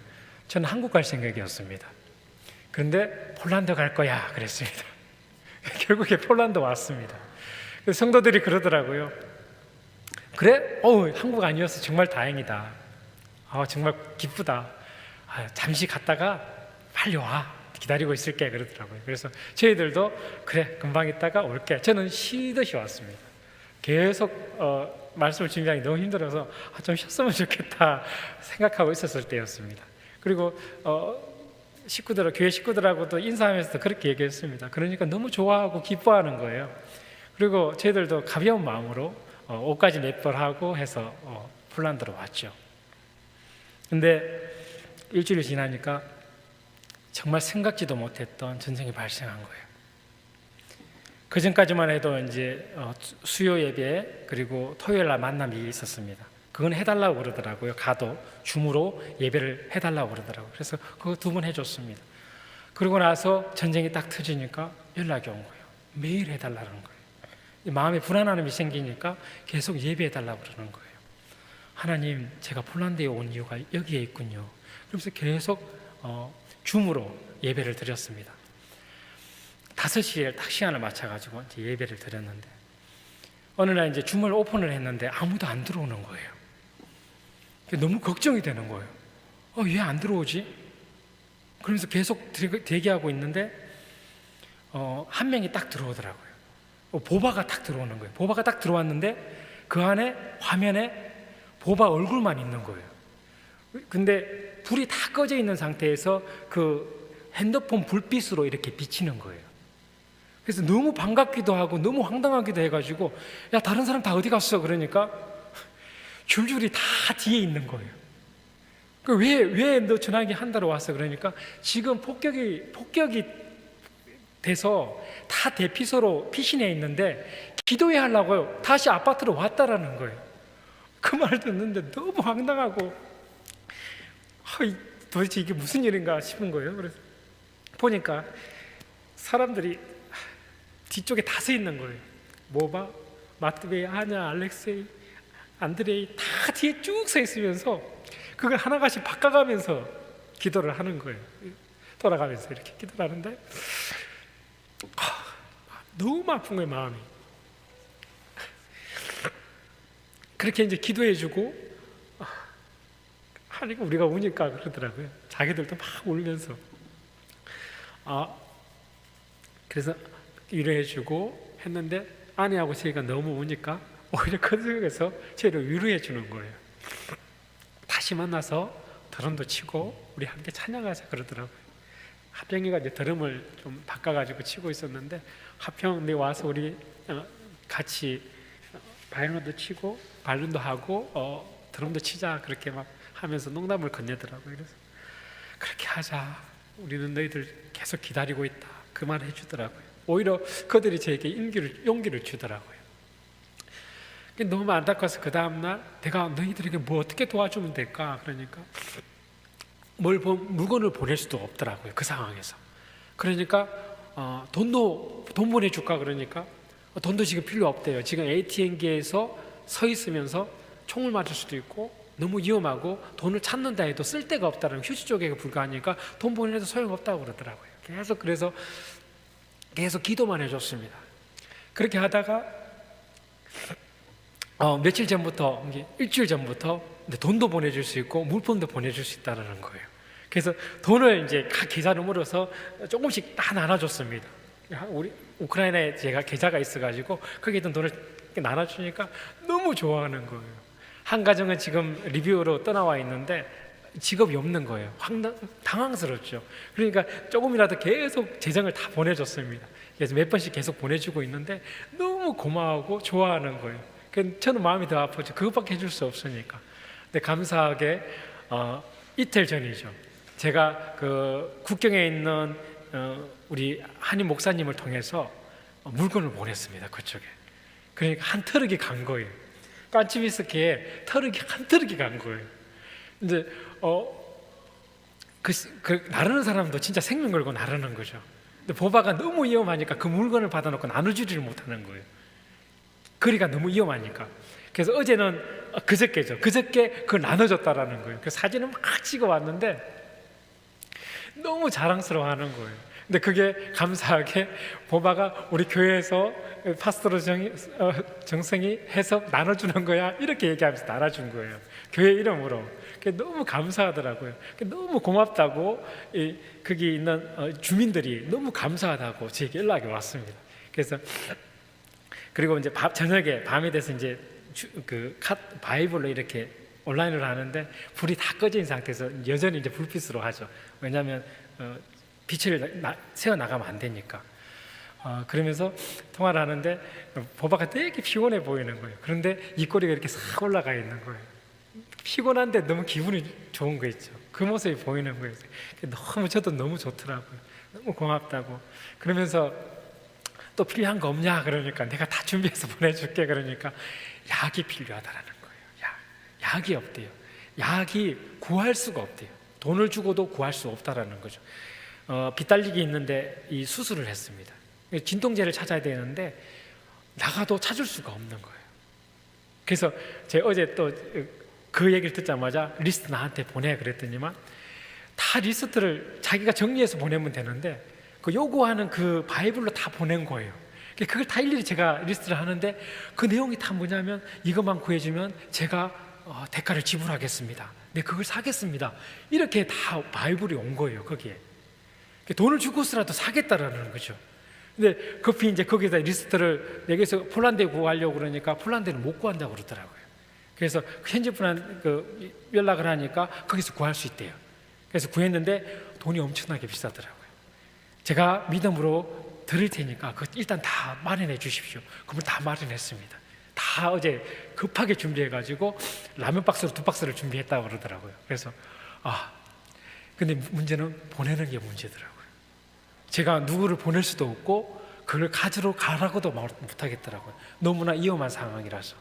저는 한국 갈 생각이었습니다. 그런데 폴란드 갈 거야 그랬습니다. 결국에 폴란드 왔습니다. 성도들이 그러더라고요. 그래? 한국 아니어서 정말 다행이다. 정말 기쁘다. 잠시 갔다가 빨리 와. 기다리고 있을게 그러더라고요. 그래서 저희들도 그래 금방 있다가 올게. 저는 쉬듯이 왔습니다. 계속 말씀을 준비하기 너무 힘들어서 좀 쉬었으면 좋겠다 생각하고 있었을 때였습니다. 그리고 교회 식구들하고도 인사하면서도 그렇게 얘기했습니다. 그러니까 너무 좋아하고 기뻐하는 거예요. 그리고 저희들도 가벼운 마음으로 옷까지 몇 벌 하고 해서 폴란드로 왔죠. 근데 일주일이 지나니까 정말 생각지도 못했던 전쟁이 발생한 거예요. 그 전까지만 해도 이제 수요 예배 그리고 토요일 날 만남이 있었습니다. 그건 해달라고 그러더라고요. 가도 줌으로 예배를 해달라고 그러더라고요. 그래서 그거 2번 해줬습니다. 그러고 나서 전쟁이 딱 터지니까 연락이 온 거예요. 매일 해달라는 거예요. 마음에 불안함이 생기니까 계속 예배해달라고 그러는 거예요. 하나님, 제가 폴란드에 온 이유가 여기에 있군요. 그러면서 계속 줌으로 예배를 드렸습니다. 5시에 딱 시간을 맞춰가지고 이제 예배를 드렸는데 어느 날 이제 줌을 오픈을 했는데 아무도 안 들어오는 거예요. 너무 걱정이 되는 거예요. 왜 안 들어오지? 그러면서 계속 대기하고 있는데 한 명이 딱 들어오더라고요. 보바가 딱 들어오는 거예요. 보바가 딱 들어왔는데 그 안에 화면에 보바 얼굴만 있는 거예요. 근데 불이 다 꺼져 있는 상태에서 그 핸드폰 불빛으로 이렇게 비치는 거예요. 그래서 너무 반갑기도 하고 너무 황당하기도 해가지고 야 다른 사람 다 어디 갔어? 그러니까 줄줄이 다 뒤에 있는 거예요. 왜 너 전화기 한다로 왔어? 그러니까 지금 폭격이 돼서 다 대피소로 피신해 있는데 기도회 하려고 다시 아파트로 왔다라는 거예요. 그 말 듣는데 너무 황당하고 도대체 이게 무슨 일인가 싶은 거예요. 그래서 보니까 사람들이 뒤쪽에 다 서 있는 거예요. 모바, 마트베이, 아냐, 알렉세이, 안드레이 다 뒤에 쭉 서 있으면서 그걸 하나씩 바꿔가면서 기도를 하는 거예요. 돌아가면서 이렇게 기도를 하는데 너무 아픈 거예요, 마음이. 그렇게 이제 기도해주고 하니까 우리가 우니까 그러더라고요. 자기들도 막 울면서 그래서 위로해주고 했는데 아내하고 저희가 너무 우니까 오히려 그 속에서 저희를 위로해주는 거예요. 다시 만나서 드럼도 치고 우리 함께 찬양하자 그러더라고요. 하평이가 이제 드럼을 좀 바꿔가지고 치고 있었는데 하평 네 와서 우리 같이 바이올린도 치고 발론도 하고 드럼도 치자 그렇게 막 하면서 농담을 건네더라고요. 그래서 그렇게 하자. 우리는 너희들 계속 기다리고 있다. 그 말 해주더라고요. 오히려 그들이 저에게 용기를 주더라고요. 너무 안타까워서 그 다음날 내가 너희들에게 뭐 어떻게 도와주면 될까? 그러니까 물건을 보낼 수도 없더라고요. 그 상황에서. 그러니까 돈 보내줄까? 그러니까 돈도 지금 필요 없대요. 지금 ATM기에서 서 있으면서 총을 맞을 수도 있고 너무 위험하고 돈을 찾는다 해도 쓸 데가 없다는 휴지 쪼개기에 불과하니까 돈 보내도 소용없다고 그러더라고요. 계속 기도만 해줬습니다. 그렇게 하다가 며칠 전부터 일주일 전부터 돈도 보내줄 수 있고 물품도 보내줄 수 있다는 거예요. 그래서 돈을 이제 각 계좌로 물어서 조금씩 다 나눠줬습니다. 우리 우크라이나에 제가 계좌가 있어가지고 거기에 있던 돈을 나눠주니까 너무 좋아하는 거예요. 한 가정은 지금 리비우로 떠나와 있는데 직업이 없는 거예요. 당황스럽죠. 그러니까 조금이라도 계속 재정을 다 보내줬습니다. 그래서 몇 번씩 계속 보내주고 있는데 너무 고마워하고 좋아하는 거예요. 저는 마음이 더 아프죠. 그것밖에 해줄 수 없으니까. 근데 감사하게 이틀 전이죠. 제가 그 국경에 있는 우리 한인 목사님을 통해서 물건을 보냈습니다. 그쪽에. 그러니까 한 트럭이 간 거예요. 깐치미스키에 한 트럭이 간 거예요. 이제 나르는 사람도 진짜 생명 걸고 나르는 거죠. 근데 보바가 너무 위험하니까 그 물건을 받아놓고 나눠주지를 못하는 거예요. 거리가 너무 위험하니까. 그래서 어제는 그저께 그걸 나눠줬다라는 거예요. 그 사진을 막 찍어왔는데 너무 자랑스러워하는 거예요. 근데 그게 감사하게 보바가 우리 교회에서 파스토로 정성이 해서 나눠주는 거야 이렇게 얘기하면서 나눠준 거예요. 교회 이름으로. 너무 감사하더라고요. 너무 고맙다고 거기 있는 주민들이 너무 감사하다고 제게 연락이 왔습니다. 그래서 그리고 이제 저녁에 밤이 돼서 이제 바이블로 이렇게 온라인으로 하는데 불이 다 꺼진 상태에서 여전히 이제 불빛으로 하죠. 왜냐하면 빛을 새어 나가면 안 되니까. 그러면서 통화를 하는데 보바가 되게 피곤해 보이는 거예요. 그런데 입꼬리가 이렇게 싹 올라가 있는 거예요. 피곤한데 너무 기분이 좋은 거 있죠. 그 모습이 보이는 거예요. 저도 너무 좋더라고요. 너무 고맙다고. 그러면서 또 필요한 거 없냐 그러니까 내가 다 준비해서 보내줄게 그러니까 약이 필요하다라는 거예요. 약이 없대요. 약이 구할 수가 없대요. 돈을 주고도 구할 수 없다라는 거죠. 빗달리기 있는데 이 수술을 했습니다. 진통제를 찾아야 되는데 나가도 찾을 수가 없는 거예요. 그래서 제가 어제 또 그 얘기를 듣자마자 리스트 나한테 보내 그랬더니만 다 리스트를 자기가 정리해서 보내면 되는데 그 요구하는 그 바이블로 다 보낸 거예요. 그걸 다 일일이 제가 리스트를 하는데 그 내용이 다 뭐냐면 이것만 구해주면 제가 대가를 지불하겠습니다. 네, 그걸 사겠습니다. 이렇게 다 바이블이 온 거예요. 거기에 돈을 주고서라도 사겠다라는 거죠. 근데 급히 이제 거기다 리스트를 내게서 폴란드에 구하려고 그러니까 폴란드는 못 구한다고 그러더라고요. 그래서 현지분한테 연락을 하니까 거기서 구할 수 있대요. 그래서 구했는데 돈이 엄청나게 비싸더라고요. 제가 믿음으로 드릴 테니까 일단 다 마련해 주십시오. 그걸 다 마련했습니다. 다 어제 급하게 준비해가지고 라면 박스로 2박스를 준비했다고 그러더라고요. 그래서 근데 문제는 보내는 게 문제더라고요. 제가 누구를 보낼 수도 없고 그걸 가지러 가라고도 못하겠더라고요. 너무나 위험한 상황이라서.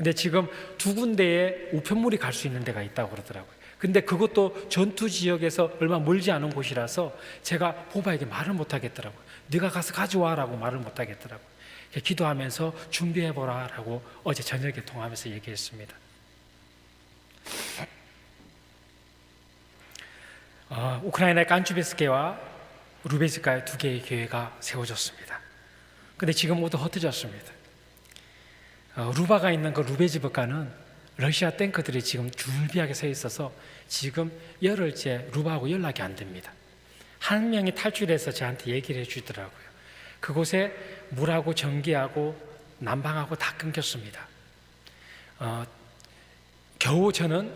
근데 지금 두 군데에 우편물이 갈 수 있는 데가 있다고 그러더라고요. 근데 그것도 전투 지역에서 얼마 멀지 않은 곳이라서 제가 보바에게 말을 못 하겠더라고요. 네가 가서 가져와라고 말을 못 하겠더라고요. 기도하면서 준비해보라라고 어제 저녁에 통화하면서 얘기했습니다. 우크라이나의 깐추베스케와 루베즈카의 두 개의 교회가 세워졌습니다. 근데 지금 모두 흩어졌습니다. 루바가 있는 그 루베즈브카는 러시아 탱크들이 지금 줄비하게 서 있어서 지금 열흘째 루바하고 연락이 안 됩니다. 한 명이 탈출해서 저한테 얘기를 해주더라고요. 그곳에 물하고 전기하고 난방하고 다 끊겼습니다. 겨우 저는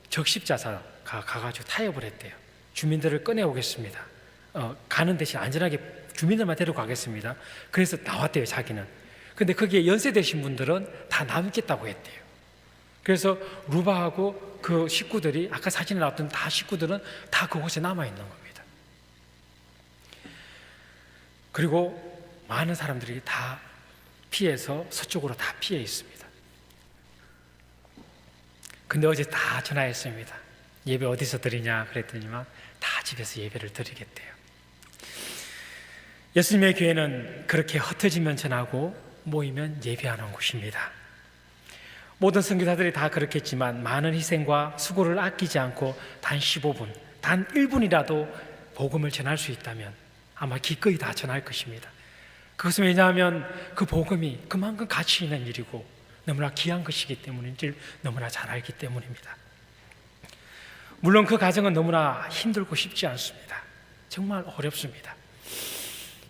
적십자사가 가가지고 타협을 했대요. 주민들을 꺼내오겠습니다. 가는 대신 안전하게 주민들만 데려가겠습니다. 그래서 나왔대요, 자기는. 근데 거기에 연세 되신 분들은 다 남겠다고 했대요. 그래서 루바하고 그 식구들이 아까 사진에 나왔던 다 식구들은 다 그곳에 남아있는 겁니다. 그리고 많은 사람들이 다 피해서 서쪽으로 다 피해 있습니다. 근데 어제 다 전화했습니다. 예배 어디서 드리냐 그랬더니만 다 집에서 예배를 드리겠대요. 예수님의 교회는 그렇게 흩어지면 전하고 모이면 예배하는 곳입니다. 모든 선교사들이 다 그렇겠지만 많은 희생과 수고를 아끼지 않고 단 15분, 단 1분이라도 복음을 전할 수 있다면 아마 기꺼이 다 전할 것입니다. 그것은 왜냐하면 그 복음이 그만큼 가치 있는 일이고 너무나 귀한 것이기 때문인지 너무나 잘 알기 때문입니다. 물론 그 과정은 너무나 힘들고 쉽지 않습니다. 정말 어렵습니다.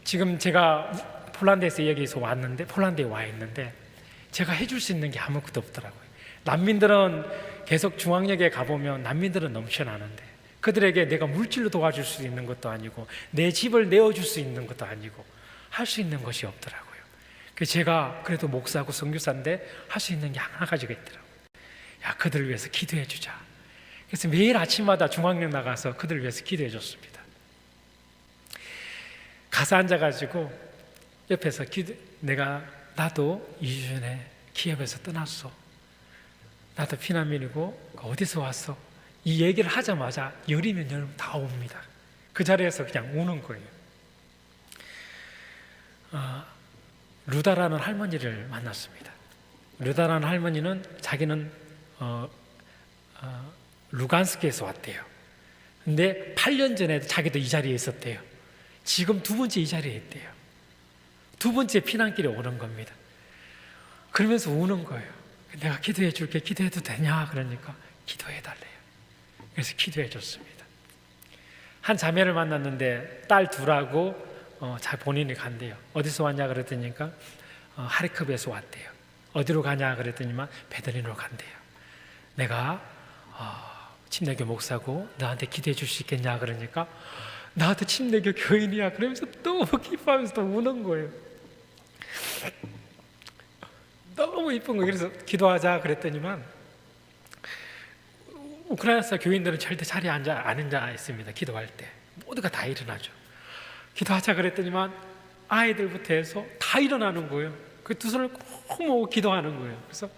지금 제가 폴란드에서 여기서 왔는데, 폴란드에 와 있는데 제가 해줄 수 있는 게 아무것도 없더라고요. 난민들은 계속 중앙역에 가보면 난민들은 넘쳐나는데 그들에게 내가 물질로 도와줄 수 있는 것도 아니고 내 집을 내어줄 수 있는 것도 아니고 할 수 있는 것이 없더라고요. 그래서 제가 그래도 목사고 선교사인데 할 수 있는 게 하나 가지고 있더라고요. 야, 그들을 위해서 기도해 주자. 그래서 매일 아침마다 중앙역 나가서 그들을 위해서 기도해 줬습니다. 가서 앉아가지고 옆에서 나도 2주 전에 키예프에서 떠났어. 나도 피난민이고 어디서 왔어? 이 얘기를 하자마자 열이면 열 다 옵니다. 그 자리에서 그냥 우는 거예요. 루다라는 할머니를 만났습니다. 루다라는 할머니는 자기는 루간스크에서 왔대요. 근데 8년 전에 자기도 이 자리에 있었대요. 지금 두 번째 이 자리에 있대요. 두 번째 피난길에 오는 겁니다. 그러면서 우는 거예요. 내가 기도해 줄게. 기도해도 되냐? 그러니까 기도해 달래요. 그래서 기도해 줬습니다. 한 자매를 만났는데 딸 둘하고 본인이 간대요. 어디서 왔냐 그랬더니까 하리크브에서 왔대요. 어디로 가냐 그랬더니만 베들린으로 간대요. 내가 침례교 목사고 너한테 기도해 줄 수 있겠냐 그러니까 나도 침례교 교인이야 그러면서 너무 기뻐하면서 또 우는 거예요. 너무 이쁜 거예요. 그래서 기도하자 그랬더니만 우크라이나 교인들은 절대 자리에 안 앉아 있습니다. 기도할 때 모두가 다 일어나죠. 기도하자 그랬더니만 아이들부터 해서 다 일어나는 거예요. 그 두 손을 꼭 모으고 기도하는 거예요. 그래서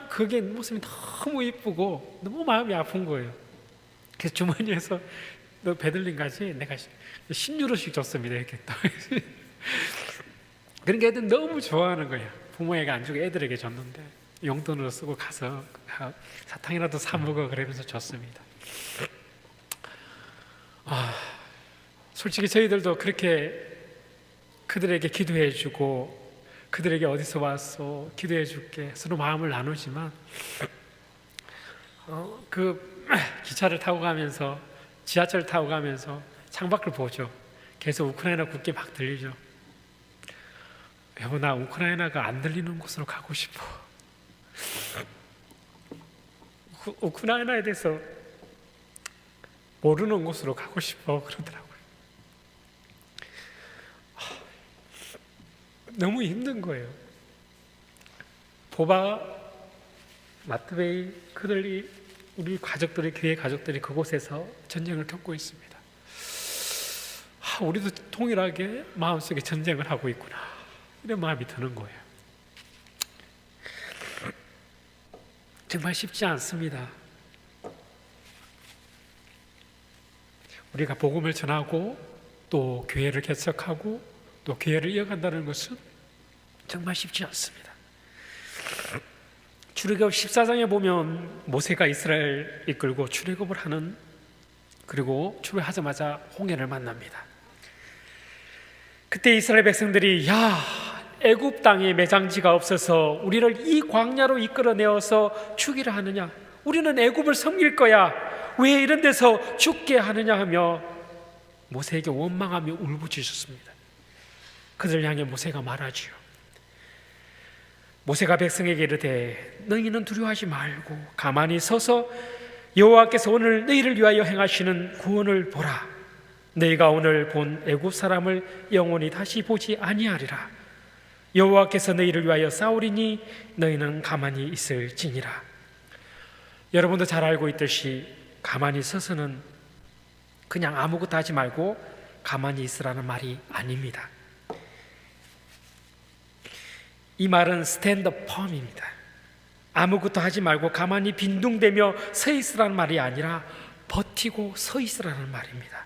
그게 모습이 너무 이쁘고 너무 마음이 아픈 거예요. 그래서 주머니에서 너 베들린 가지? 내가 10유로씩 줬습니다. 이렇게 또 그런 게 애들 너무 좋아하는 거예요. 부모에게 안 주고 애들에게 줬는데 용돈으로 쓰고 가서 사탕이라도 사 먹어 그러면서 줬습니다. 솔직히 저희들도 그렇게 그들에게 기도해 주고 그들에게 어디서 왔어 기도해 줄게 서로 마음을 나누지만 그 기차를 타고 가면서 지하철 타고 가면서 창밖을 보죠. 계속 우크라이나 국기 막 들리죠. 여보 나 우크라이나가 안 들리는 곳으로 가고 싶어. 우크라이나에 대해서 모르는 곳으로 가고 싶어 그러더라고요. 너무 힘든 거예요. 보바, 마트베이 우리 가족들이 교회 가족들이 그곳에서 전쟁을 겪고 있습니다. 우리도 동일하게 마음속에 전쟁을 하고 있구나 이런 마음이 드는 거예요. 정말 쉽지 않습니다. 우리가 복음을 전하고 또 교회를 개척하고 또 교회를 이어간다는 것은 정말 쉽지 않습니다. 출애굽 14장에 보면 모세가 이스라엘 이끌고 출애굽을 하는, 그리고 출애굽하자마자 홍해를 만납니다. 그때 이스라엘 백성들이 애굽 땅에 매장지가 없어서 우리를 이 광야로 이끌어내어서 죽이려 하느냐, 우리는 애굽을 섬길 거야, 왜 이런 데서 죽게 하느냐 하며 모세에게 원망하며 울부짖었습니다. 그들 향해 모세가 말하지요. 모세가 백성에게 이르되 너희는 두려워하지 말고 가만히 서서 여호와께서 오늘 너희를 위하여 행하시는 구원을 보라. 너희가 오늘 본 애굽 사람을 영원히 다시 보지 아니하리라. 여호와께서 너희를 위하여 싸우리니 너희는 가만히 있을지니라. 여러분도 잘 알고 있듯이 가만히 서서는 그냥 아무것도 하지 말고 가만히 있으라는 말이 아닙니다. 이 말은 스탠드 펌입니다. 아무것도 하지 말고 가만히 빈둥대며 서 있으라는 말이 아니라 버티고 서 있으라는 말입니다.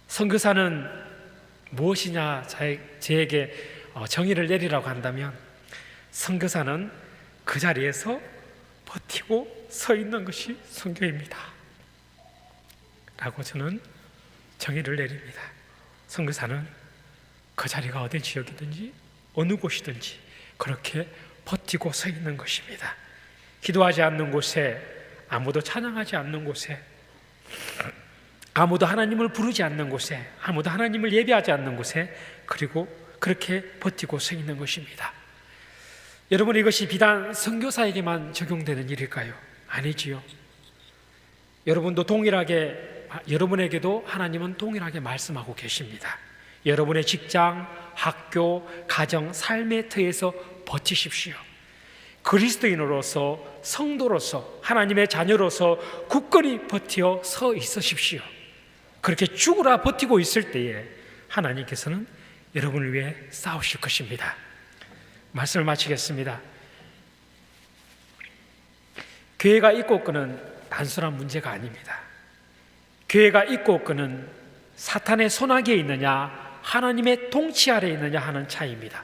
선교사는 무엇이냐 저에게 정의를 내리라고 한다면, 선교사는 그 자리에서 버티고 서 있는 것이 선교입니다 라고 저는 정의를 내립니다. 선교사는 그 자리가 어디 지역이든지 어느 곳이든지 그렇게 버티고 서 있는 것입니다. 기도하지 않는 곳에, 아무도 찬양하지 않는 곳에, 아무도 하나님을 부르지 않는 곳에, 아무도 하나님을 예배하지 않는 곳에, 그리고 그렇게 버티고 서 있는 것입니다. 여러분, 이것이 비단 선교사에게만 적용되는 일일까요? 아니지요. 여러분에게도 하나님은 동일하게 말씀하고 계십니다. 여러분의 직장, 학교, 가정, 삶의 터에서 버티십시오. 그리스도인으로서, 성도로서, 하나님의 자녀로서 굳건히 버티어 서 있으십시오. 그렇게 죽으라 버티고 있을 때에 하나님께서는 여러분을 위해 싸우실 것입니다. 말씀을 마치겠습니다. 교회가 있고 없고는 단순한 문제가 아닙니다. 교회가 있고 없고는 사탄의 손아귀에 있느냐, 하나님의 통치 아래에 있느냐 하는 차이입니다.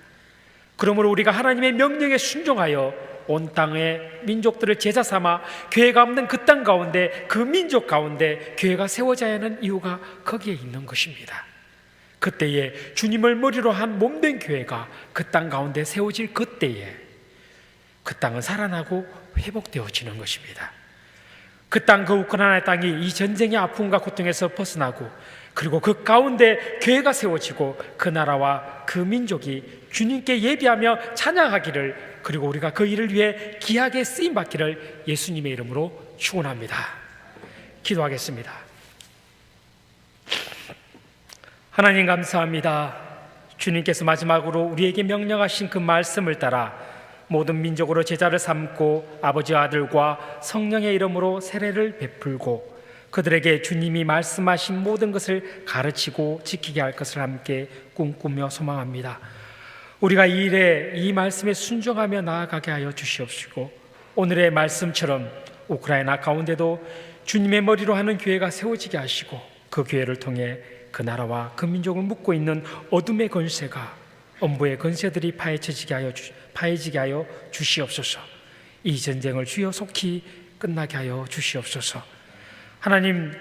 그러므로 우리가 하나님의 명령에 순종하여 온 땅의 민족들을 제자 삼아 교회가 없는 그 땅 가운데, 그 민족 가운데 교회가 세워져야 하는 이유가 거기에 있는 것입니다. 그때에 주님을 머리로 한 몸된 교회가 그 땅 가운데 세워질 그때에 그 땅은 살아나고 회복되어지는 것입니다. 그 땅, 그 우크라이나 땅이 이 전쟁의 아픔과 고통에서 벗어나고, 그리고 그 가운데 교회가 세워지고 그 나라와 그 민족이 주님께 예배하며 찬양하기를, 그리고 우리가 그 일을 위해 귀하게 쓰임받기를 예수님의 이름으로 축원합니다. 기도하겠습니다. 하나님 감사합니다. 주님께서 마지막으로 우리에게 명령하신 그 말씀을 따라 모든 민족으로 제자를 삼고 아버지와 아들과 성령의 이름으로 세례를 베풀고 그들에게 주님이 말씀하신 모든 것을 가르치고 지키게 할 것을 함께 꿈꾸며 소망합니다. 우리가 이 일에, 이 말씀에 순종하며 나아가게 하여 주시옵시고, 오늘의 말씀처럼 우크라이나 가운데도 주님의 머리로 하는 교회가 세워지게 하시고, 그 교회를 통해 그 나라와 그 민족을 묶고 있는 어둠의 권세가, 엄부의 권세들이 파헤지게 하여 주시옵소서. 이 전쟁을 주여 속히 끝나게 하여 주시옵소서. 하나님,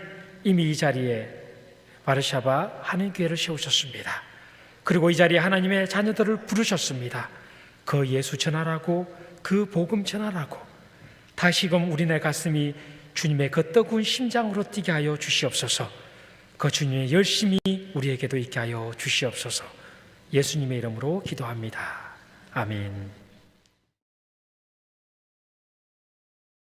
이미 이 자리에 바르샤바 하나님교회를 세우셨습니다. 그리고 이 자리에 하나님의 자녀들을 부르셨습니다. 그 예수 전하라고, 그 복음 전하라고. 다시금 우리네 가슴이 주님의 그 뜨거운 심장으로 뛰게 하여 주시옵소서. 그 주님의 열심히 우리에게도 있게 하여 주시옵소서. 예수님의 이름으로 기도합니다. 아멘.